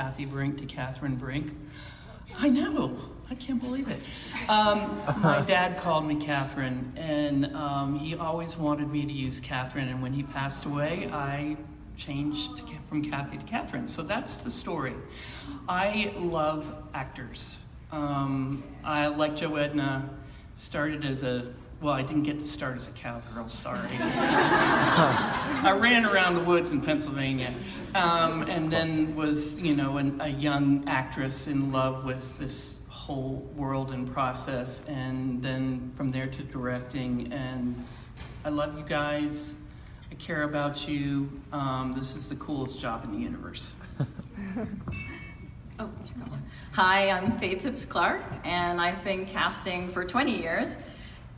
Kathy Brink to Kathryn Brink. I know, I can't believe it. My dad called me Kathryn, and he always wanted me to use Kathryn, and when he passed away, I changed from Kathy to Kathryn. So that's the story. I love actors. I, like Joe Edna, started as well, I didn't get to start as a cowgirl, sorry. I ran around the woods in Pennsylvania, and then was, a young actress in love with this whole world and process, and then from there to directing. And I love you guys. I care about you. This is the coolest job in the universe. Hi, I'm Faith Hibbs Clark, and I've been casting for 20 years,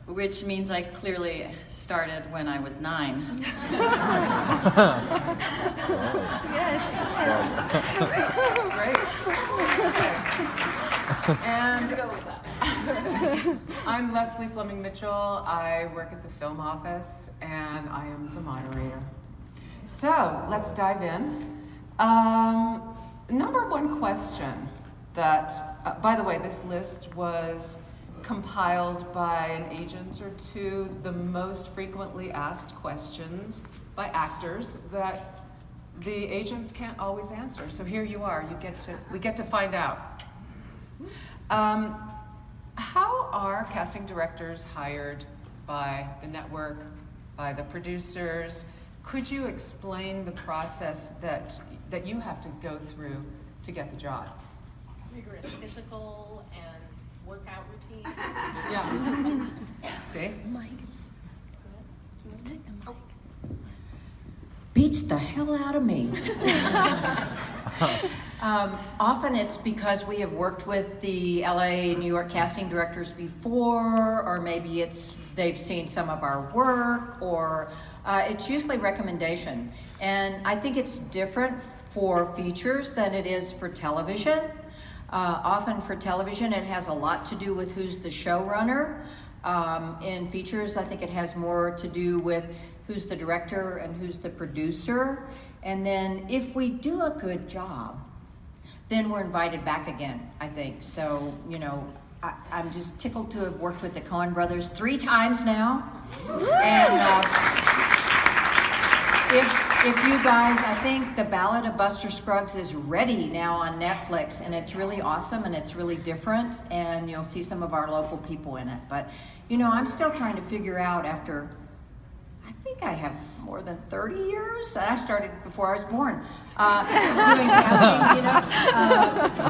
which means I clearly started when I was 9. Yes. Great. And I'm Leslie Fleming Mitchell. I work at the film office, and I am the moderator. So let's dive in. Number one question that, by the way, this list was compiled by an agent or two, the most frequently asked questions by actors that the agents can't always answer. So here you are, we get to find out. How are casting directors hired by the network, by the producers? Could you explain the process that you have to go through to get the job? Rigorous physical and workout routine. Yeah. See? Mike. Take the mic. Beats the hell out of me. Often it's because we have worked with the LA, New York casting directors before, or maybe they've seen some of our work, or it's usually recommendation. And I think it's different for features than it is for television. Often for television, it has a lot to do with who's the showrunner. In features, I think it has more to do with who's the director and who's the producer. And then if we do a good job, then we're invited back again, I think. So, I'm just tickled to have worked with the Kohl brothers 3 times now. And if you guys, I think The Ballad of Buster Scruggs is ready now on Netflix, and it's really awesome and it's really different, and you'll see some of our local people in it. But, I'm still trying to figure out after, I think I have more than 30 years. I started before I was born doing casting,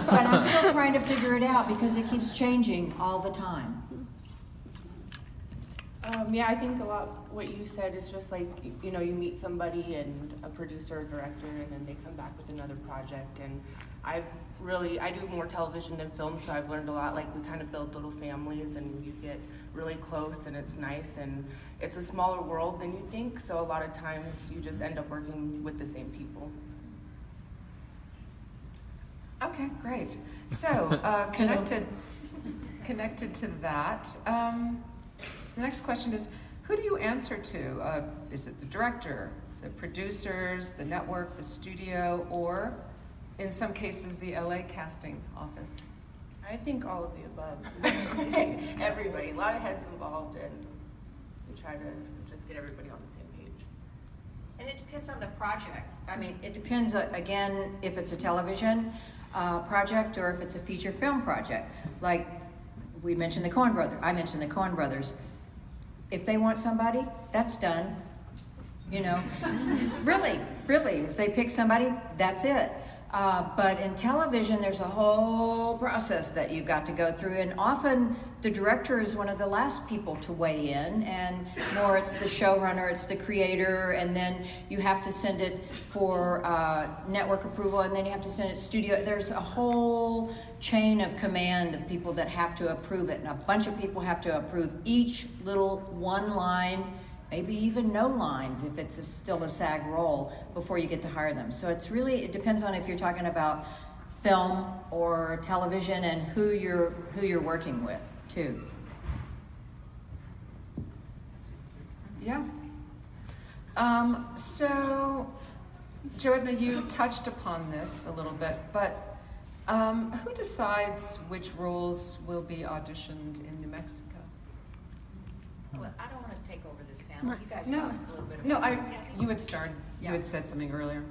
but I'm still trying to figure it out because it keeps changing all the time. Yeah, I think a lot what you said is just like, you meet somebody and a producer or director, and then they come back with another project. And I do more television than film, so I've learned a lot. Like, we kind of build little families, and you get really close, and it's nice, and it's a smaller world than you think, so a lot of times you just end up working with the same people. Okay, great. So, connected to that, the next question is, who do you answer to? Is it the director, the producers, the network, the studio, or in some cases the LA casting office? I think all of the above. Everybody, a lot of heads involved, and we try to just get everybody on the same page. And it depends on the project. I mean, it depends, again, if it's a television project or if it's a feature film project. Like, we mentioned the Kohl brothers. I mentioned the Kohl brothers. If they want somebody, that's done. Really, if they pick somebody, that's it. But in television, there's a whole process that you've got to go through, and often the director is one of the last people to weigh in, and more it's the showrunner, it's the creator, and then you have to send it for network approval, and then you have to send it to studio. There's a whole chain of command of people that have to approve it, and a bunch of people have to approve each little one line, maybe even no lines if it's still a SAG role before you get to hire them. So it depends on if you're talking about film or television and who you're working with too. Yeah. So Edna, you touched upon this a little bit, but who decides which roles will be auditioned in New Mexico? Well, I don't want to take over this panel. You guys No, talk a little bit no, about you had started, you had said something earlier.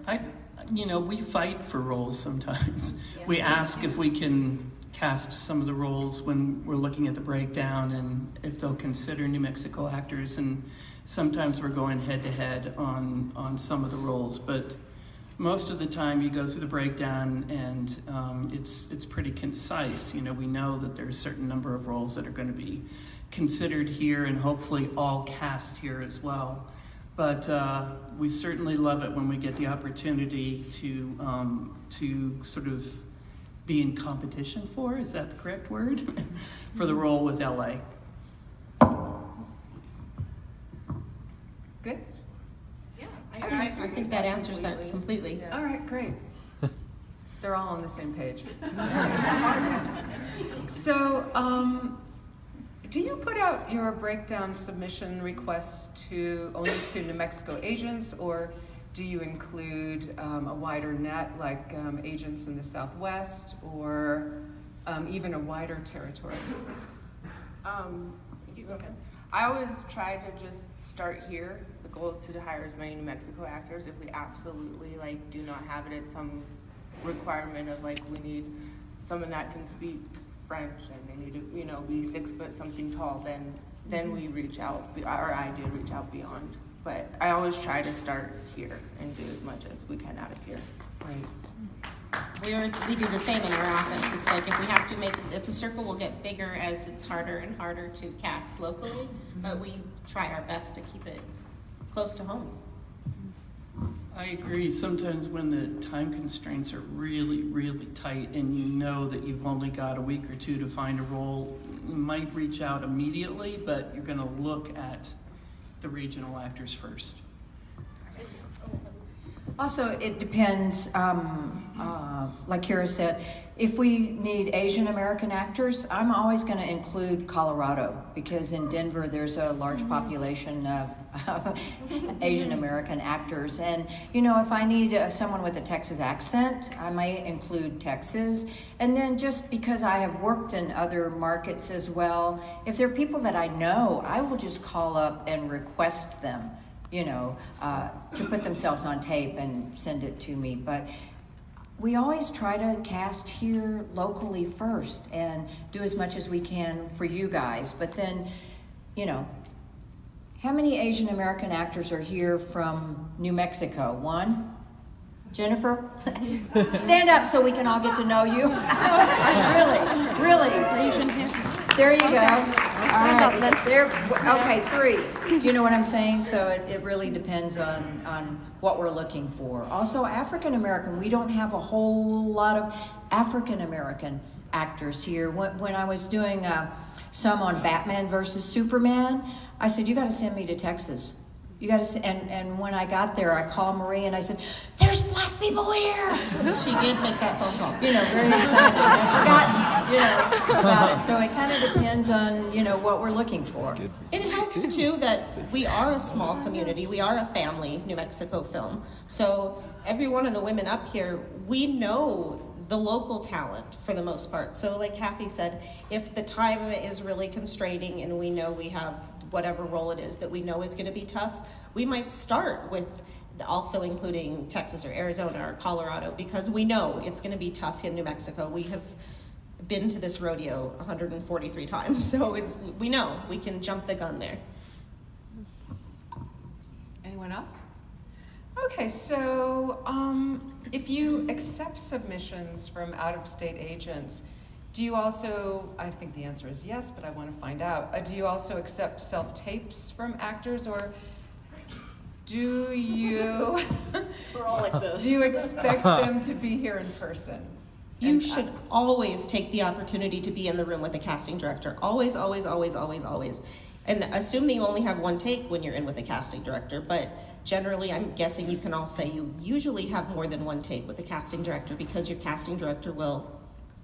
We fight for roles sometimes. Yes, We we ask do. if we can cast some of the roles when we're looking at the breakdown and if they'll consider New Mexico actors, and sometimes we're going head to head on some of the roles, but most of the time you go through the breakdown and it's pretty concise. We know that there's a certain number of roles that are going to be considered here and hopefully all cast here as well. But we certainly love it when we get the opportunity to sort of be in competition for, is that the correct word? For the role with LA. Good? Yeah, I think that answers that completely. Yeah. All right, great. They're all on the same page. So, do you put out your breakdown submission requests only to New Mexico agents, or do you include a wider net, like agents in the Southwest, or even a wider territory? You go ahead. I always try to just start here. The goal is to hire as many New Mexico actors. If we absolutely do not have it at some requirement of we need someone that can speak French and they need to be 6 foot something tall, then we reach out, or I do reach out beyond. But I always try to start here and do as much as we can out of here. Right. We do the same in our office. It's like if we have to the circle will get bigger as it's harder and harder to cast locally, but we try our best to keep it close to home. I agree. Sometimes when the time constraints are really, really tight and you know that you've only got a week or two to find a role, you might reach out immediately, but you're going to look at the regional actors first. Also, it depends, like Kiira said, if we need Asian American actors, I'm always going to include Colorado, because in Denver there's a large population of Asian American actors. And, if I need someone with a Texas accent, I might include Texas. And then just because I have worked in other markets as well, if there are people that I know, I will just call up and request them, to put themselves on tape and send it to me. But we always try to cast here locally first and do as much as we can for you guys. But then, how many Asian American actors are here from New Mexico? One? Jennifer? Stand up so we can all get to know you. Really. There you go. All right. Okay, 3. Do you know what I'm saying? So it really depends on what we're looking for. Also, African American, we don't have a whole lot of African American actors here. When I was doing some on Batman versus Superman, I said, you got to send me to Texas. You got to, and when I got there, I called Marie and I said, "There's black people here." She did make that phone call. Very excited. I forgot, about it. So it kind of depends on, what we're looking for. And it helps too that we are a small community. We are a family New Mexico film. So every one of the women up here, we know the local talent for the most part. So like Kathy said, if the time is really constraining and we know we have whatever role it is that we know is going to be tough, we might start with also including Texas or Arizona or Colorado, because we know it's going to be tough in New Mexico. We have been to this rodeo 143 times, so we know we can jump the gun there. Anyone else? Okay, so if you accept submissions from out-of-state agents, do you also, I think the answer is yes, but I want to find out, do you also accept self-tapes from actors, or do you, We're all like this. do you expect them to be here in person? You should always take the opportunity to be in the room with a casting director. Always, always, always, always, always. And assume that you only have one take when you're in with a casting director, but generally I'm guessing you can all say you usually have more than one take with a casting director, because your casting director will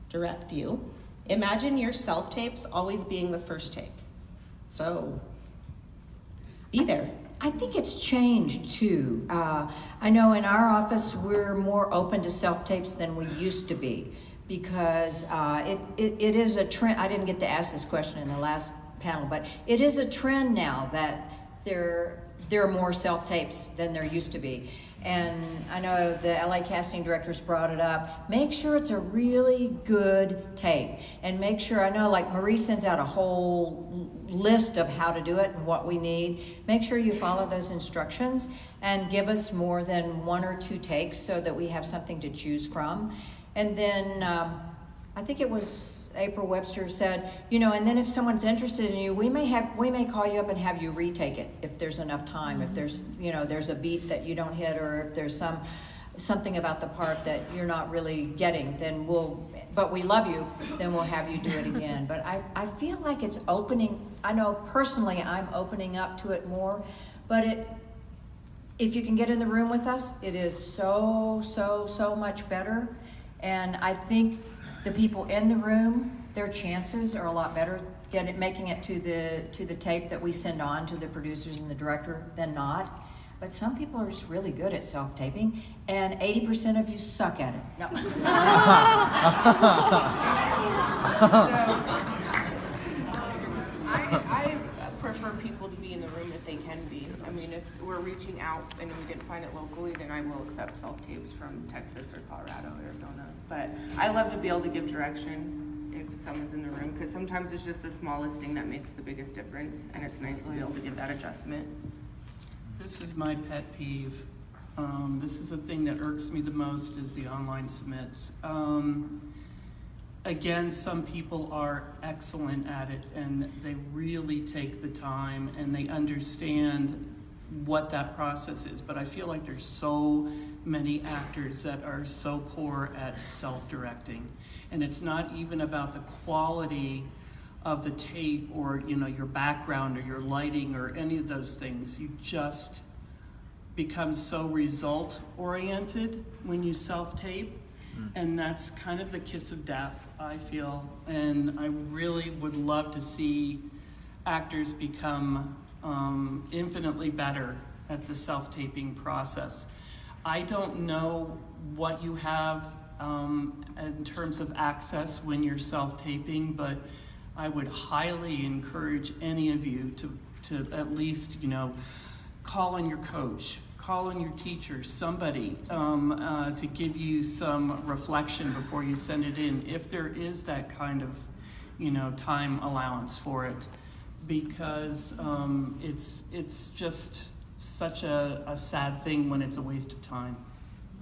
direct you. Imagine your self-tapes always being the first take. So be there. I think it's changed too. I know in our office we're more open to self-tapes than we used to be, because it is a trend. I didn't get to ask this question in the last panel, but it is a trend now that there are more self-tapes than there used to be. And I know the LA casting directors brought it up. Make sure it's a really good tape. And make sure, I know like Marie sends out a whole list of how to do it and what we need. Make sure you follow those instructions and give us more than 1 or 2 takes so that we have something to choose from. And then I think it was April Webster said, you know, and then if someone's interested in you, we may call you up and have you retake it if there's enough time. If there's, you know, there's a beat that you don't hit, or if there's something about the part that you're not really getting, then but we love you, then we'll have you do it again. But I feel like it's opening. I know personally I'm opening up to it more, but if you can get in the room with us, it is so much better. And I think the people in the room, their chances are a lot better making it to the tape that we send on to the producers and the director than not. But some people are just really good at self-taping, and 80% of you suck at it. No. I prefer people to be in the room if they can be. I mean, if we're reaching out and we didn't find it locally, then I will accept self-tapes from Texas or Colorado, Arizona. But I love to be able to give direction if someone's in the room, because sometimes it's just the smallest thing that makes the biggest difference, and it's nice to be able to give that adjustment. This is my pet peeve. This is the thing that irks me the most, is the online submits. Again, some people are excellent at it, and they really take the time and they understand what that process is. But I feel like there's so many actors that are so poor at self-directing. And it's not even about the quality of the tape or, you know, your background or your lighting or any of those things. You just become so result-oriented when you self-tape. And that's kind of the kiss of death, I feel. And I really would love to see actors become infinitely better at the self-taping process. I don't know what you have in terms of access when you're self-taping, but I would highly encourage any of you to at least, you know, call on your coach, call on your teacher, somebody to give you some reflection before you send it in, if there is that kind of, you know, time allowance for it, because it's just such a sad thing when it's a waste of time.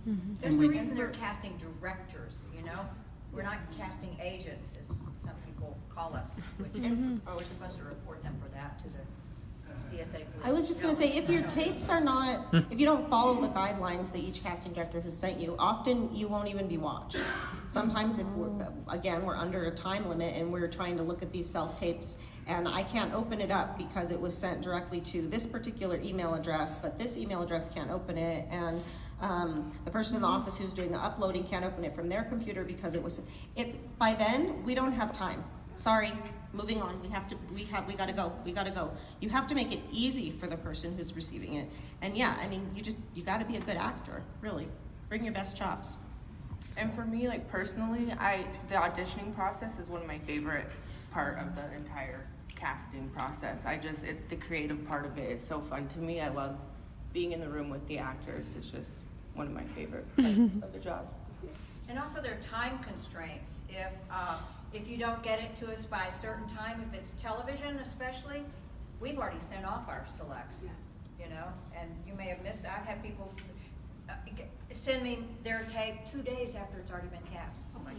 Mm-hmm. There's a reason they're casting directors, you know? We're not casting agents, as some people call us, which we're supposed to report them for that to the CSA police. I was just going to say, if your tapes are not, if you don't follow the guidelines that each casting director has sent you, often you won't even be watched. Sometimes if we're under a time limit and we're trying to look at these self-tapes and I can't open it up because it was sent directly to this particular email address, but this email address can't open it, and the person in the office who's doing the uploading can't open it from their computer because by then we don't have time. Sorry, moving on. We gotta go. You have to make it easy for the person who's receiving it. And yeah, I mean, you gotta be a good actor, really. Bring your best chops. And for me, like personally, the auditioning process is one of my favorite part of the entire casting process. The creative part of it is so fun to me. I love being in the room with the actors. It's just one of my favorite parts of the job. And also there are time constraints. If you don't get it to us by a certain time, if it's television especially, we've already sent off our selects, you know, and you may have missed it. I've had people send me their tape 2 days after it's already been cast. It's like,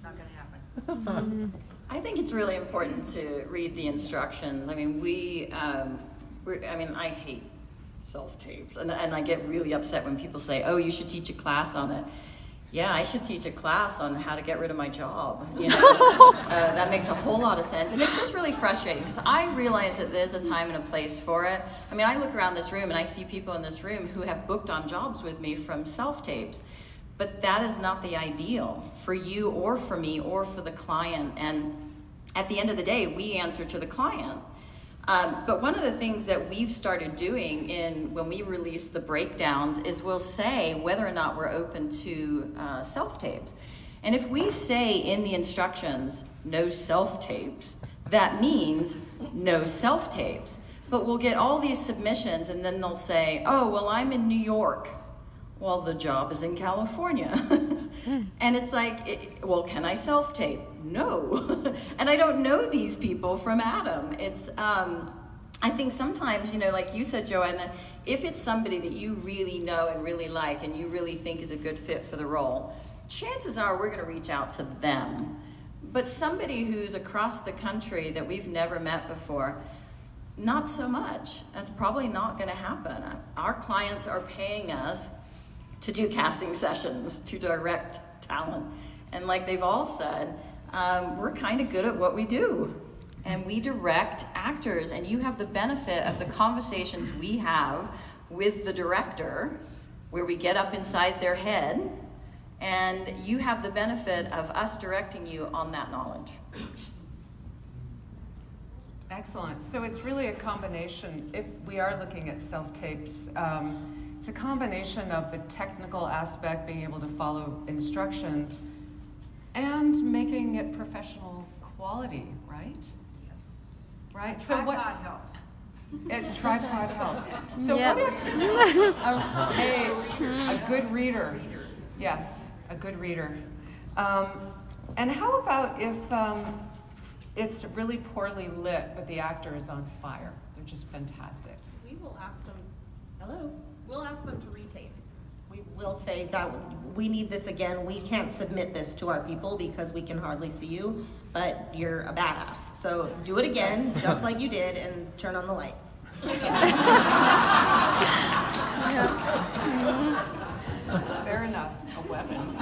not gonna happen. I think it's really important to read the instructions. I mean, I hate self-tapes, and I get really upset when people say, oh, you should teach a class on it. Yeah, I should teach a class on how to get rid of my job. You know, that makes a whole lot of sense. And it's just really frustrating because I realize that there's a time and a place for it. I mean, I look around this room and I see people in this room who have booked on jobs with me from self-tapes. But that is not the ideal for you or for me or for the client. And at the end of the day, we answer to the client. But one of the things that we've started doing when we release the breakdowns is we'll say whether or not we're open to self-tapes. And if we say in the instructions, no self-tapes, that means no self-tapes. But we'll get all these submissions and then they'll say, oh, well, I'm in New York. Well, the job is in California. And it's like, well, can I self-tape? No. And I don't know these people from Adam. It's, I think sometimes, like you said, Joanna, if it's somebody that you really know and really like and you really think is a good fit for the role, chances are we're going to reach out to them. But somebody who's across the country that we've never met before, not so much. That's probably not going to happen. Our clients are paying us to do casting sessions, to direct talent. And like they've all said, we're kind of good at what we do. And we direct actors, and you have the benefit of the conversations we have with the director, where we get up inside their head, and you have the benefit of us directing you on that knowledge. Excellent. So it's really a combination, if we are looking at self-tapes, it's a combination of the technical aspect, being able to follow instructions, and making it professional quality, right? Yes. Right? Tripod helps. Tripod helps. So Yep. what if a good reader? Yes, a good reader. And how about if it's really poorly lit, but the actor is on fire? They're just fantastic. We will ask them, we'll ask them to retape. We will say that we need this again. We can't submit this to our people because we can hardly see you, but you're a badass. So do it again, just like you did, and turn on the light. Fair enough, a weapon.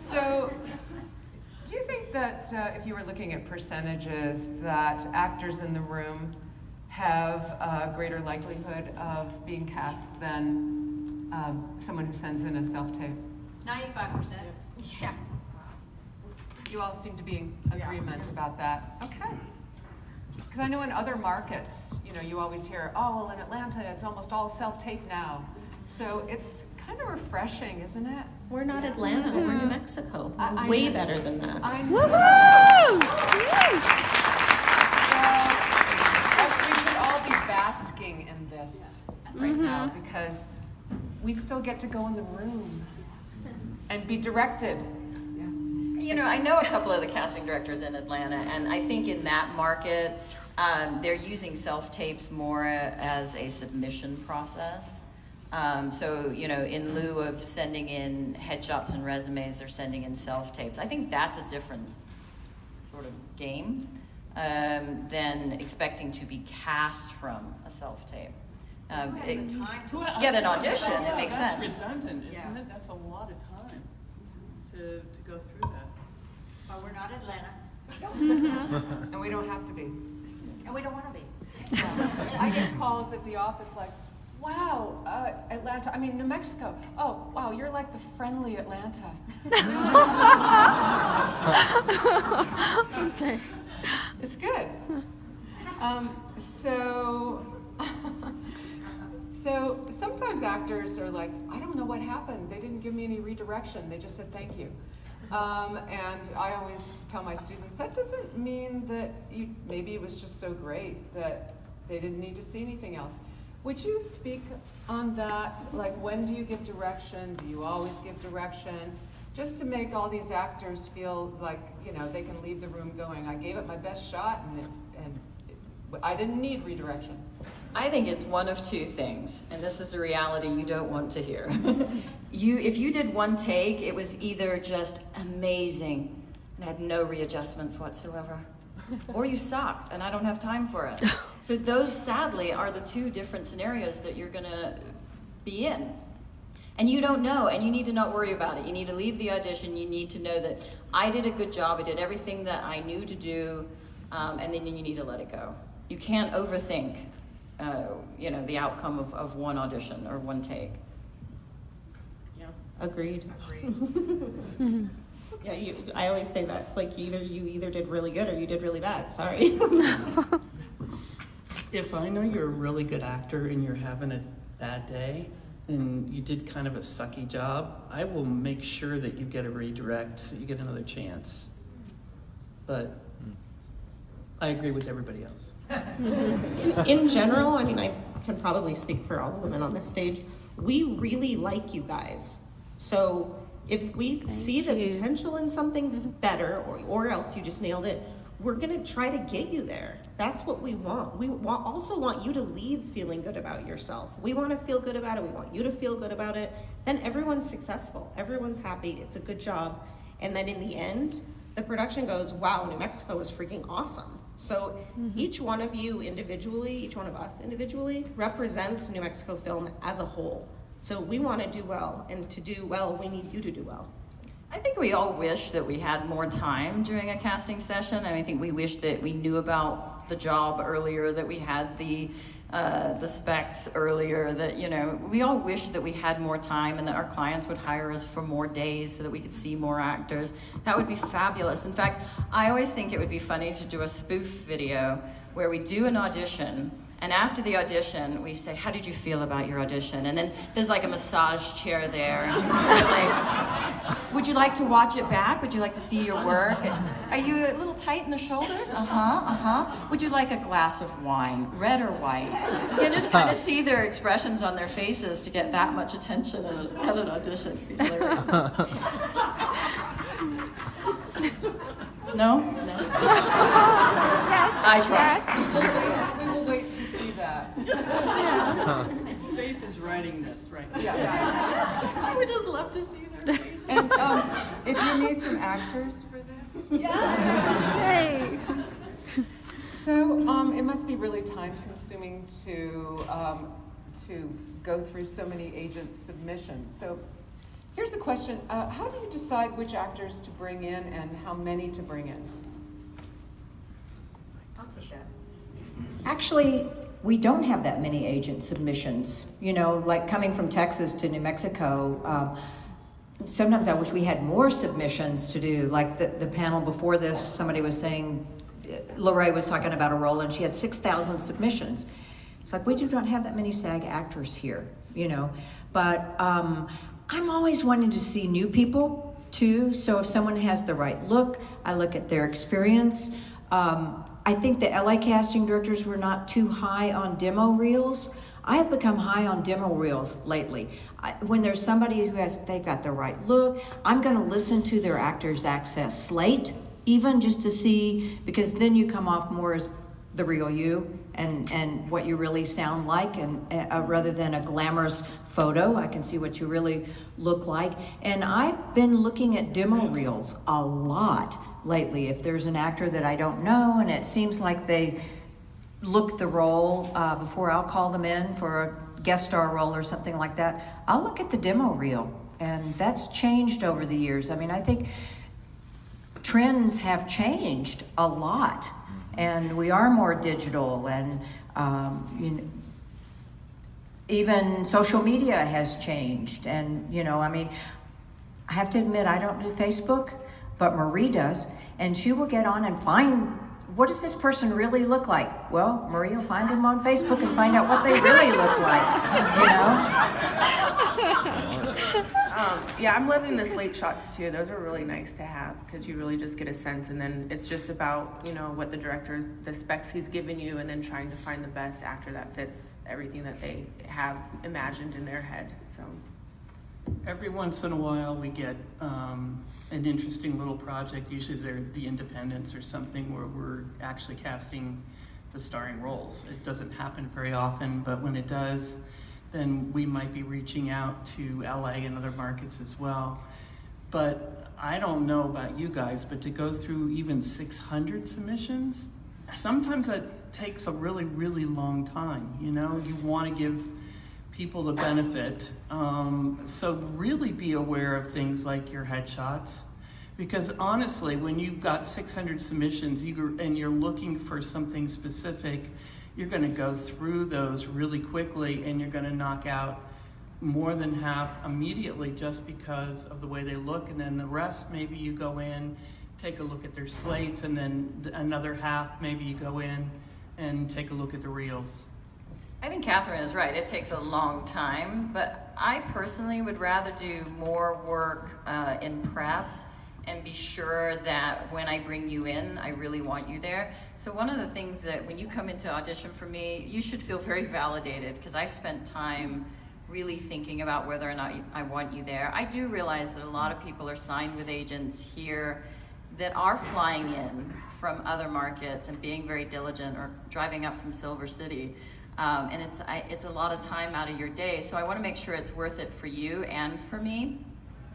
So, do you think that if you were looking at percentages, that actors in the room have a greater likelihood of being cast than someone who sends in a self-tape? 95%. Yeah. You all seem to be in agreement about that. Okay. Because I know in other markets, you always hear, oh, well, in Atlanta, it's almost all self-tape now. So it's kind of refreshing, isn't it? We're not Atlanta, we're New Mexico. I Way know. better than that. I know. So, we should all be basking in this right now because we still get to go in the room and be directed. I know a couple of the casting directors in Atlanta, and I think in that market, they're using self-tapes more as a submission process. So, in lieu of sending in headshots and resumes, they're sending in self-tapes. I think that's a different sort of game than expecting to be cast from a self-tape. Get an audition, it makes sense. That's redundant, isn't it? That's a lot of time to go through that. But we're not Atlanta. And we don't have to be. And we don't want to be. I get calls at the office like, wow, Atlanta, New Mexico. Oh, wow, you're like the friendly Atlanta. Okay. It's good. So sometimes actors are like, I don't know what happened. They didn't give me any redirection. They just said thank you. And I always tell my students, that doesn't mean that maybe it was just so great that they didn't need to see anything else. Would you speak on that? Like, when do you give direction? Do you always give direction? Just to make all these actors feel like, they can leave the room going, I gave it my best shot and I didn't need redirection. I think it's one of two things, and this is the reality you don't want to hear. If you did one take, it was either just amazing and had no readjustments whatsoever, or you sucked and I don't have time for it. So those, sadly, are the two different scenarios that you're gonna be in. And you don't know, and you need to not worry about it. You need to leave the audition, you need to know that I did a good job, I did everything that I knew to do, and then you need to let it go. You can't overthink the outcome of one audition or one take. Agreed. Yeah, I always say that. It's like you either did really good or you did really bad. Sorry. If I know you're a really good actor and you're having a bad day and you did kind of a sucky job, I will make sure that you get a redirect so you get another chance. But I agree with everybody else. In general, I mean, I can probably speak for all the women on this stage. We really like you guys. So if we see the potential in something better, or else you just nailed it, we're gonna try to get you there. That's what we want. We also want you to leave feeling good about yourself. We want to feel good about it. We want you to feel good about it. Then everyone's successful. Everyone's happy. It's a good job. And then in the end, the production goes, wow, New Mexico was freaking awesome. So each one of you individually, each one of us individually, represents New Mexico film as a whole. So we want to do well, and to do well, we need you to do well. I think we all wish that we had more time during a casting session, and I think we wish that we knew about the job earlier, that we had the specs earlier, that, you know, we all wish that we had more time and that our clients would hire us for more days so that we could see more actors. That would be fabulous. In fact, I always think it would be funny to do a spoof video where we do an audition, and after the audition, we say, how did you feel about your audition? And then there's like a massage chair there. And we're like, would you like to watch it back? Would you like to see your work? Are you a little tight in the shoulders? Would you like a glass of wine, red or white? You can just kind of see their expressions on their faces to get that much attention at an audition. It'd be hilarious. No? Yes. I try. Yes. We will wait to see that. Faith is writing this right now. Yeah. I would just love to see their faces. And if you need some actors for this. Yay. So it must be really time consuming to go through so many agent submissions. So here's a question. How do you decide which actors to bring in and how many to bring in? I'll take that. Actually, we don't have that many agent submissions. You know, like coming from Texas to New Mexico, sometimes I wish we had more submissions to do. Like the panel before this, somebody was saying, Lorraine was talking about a role and she had 6,000 submissions. It's like, we do not have that many SAG actors here, you know. But I'm always wanting to see new people too. So if someone has the right look, I look at their experience. I think the LA casting directors were not too high on demo reels. I have become high on demo reels lately. When there's somebody who they've got the right look, I'm gonna listen to their actors' access slate, even just to see, because then you come off more as the real you and what you really sound like, and rather than a glamorous photo, I can see what you really look like. And I've been looking at demo reels a lot lately. If there's an actor that I don't know and it seems like they look the role before I'll call them in for a guest star role or something like that, I'll look at the demo reel, and that's changed over the years. I mean, I think trends have changed a lot, and we are more digital, and you know, even social media has changed. And you know, I mean, I have to admit, I don't do Facebook, but Marie does, and she will get on and find, what does this person really look like? Well, Marie will find them on Facebook and find out what they really look like, you know? Yeah, I'm loving the slate shots too. Those are really nice to have because you really just get a sense, and then it's just about, you know, what the director's, the specs he's given you, and then trying to find the best actor that fits everything that they have imagined in their head. So Every once in a while we get an interesting little project. Usually they're the independents or something where we're actually casting the starring roles. It doesn't happen very often, but when it does, then we might be reaching out to LA and other markets as well. But I don't know about you guys, but to go through even 600 submissions, sometimes that takes a really, really long time. You know, you want to give people the benefit. So really be aware of things like your headshots. Because honestly, when you've got 600 submissions and you're looking for something specific, you're going to go through those really quickly and you're going to knock out more than half immediately just because of the way they look, and then the rest maybe you go in, take a look at their slates, and then another half maybe you go in and take a look at the reels. I think Kathryn is right. It takes a long time, but I personally would rather do more work in prep and be sure that when I bring you in, I really want you there. So one of the things that when you come into audition for me, you should feel very validated, because I've spent time really thinking about whether or not I want you there. I do realize that a lot of people are signed with agents here that are flying in from other markets and being very diligent, or driving up from Silver City. And it's a lot of time out of your day. So I want to make sure it's worth it for you and for me.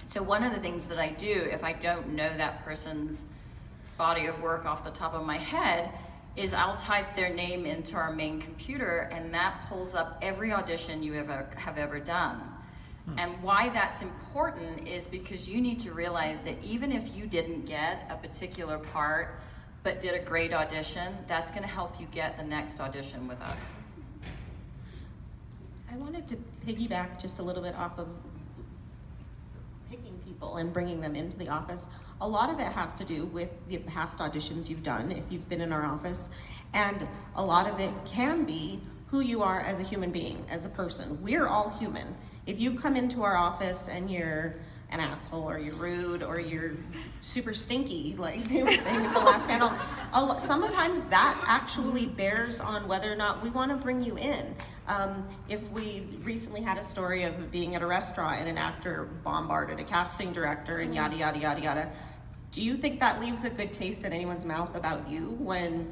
So one of the things that I do, if I don't know that person's body of work off the top of my head, is I'll type their name into our main computer, and that pulls up every audition you have ever done. And why that's important is because you need to realize that even if you didn't get a particular part but did a great audition, that's going to help you get the next audition with us. I wanted to piggyback just a little bit off of picking people and bringing them into the office. A lot of it has to do with the past auditions you've done if you've been in our office, and a lot of it can be who you are as a human being, as a person. We're all human. If you come into our office and you're an asshole, or you're rude, or you're super stinky, like they were saying in the last panel, sometimes that actually bears on whether or not we want to bring you in. If we recently had a story of being at a restaurant and an actor bombarded a casting director and yada, yada, yada, yada, do you think that leaves a good taste in anyone's mouth about you when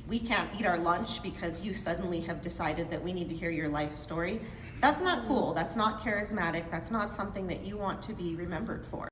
we can't eat our lunch because you suddenly have decided that we need to hear your life story? That's not cool. That's not charismatic. That's not something that you want to be remembered for.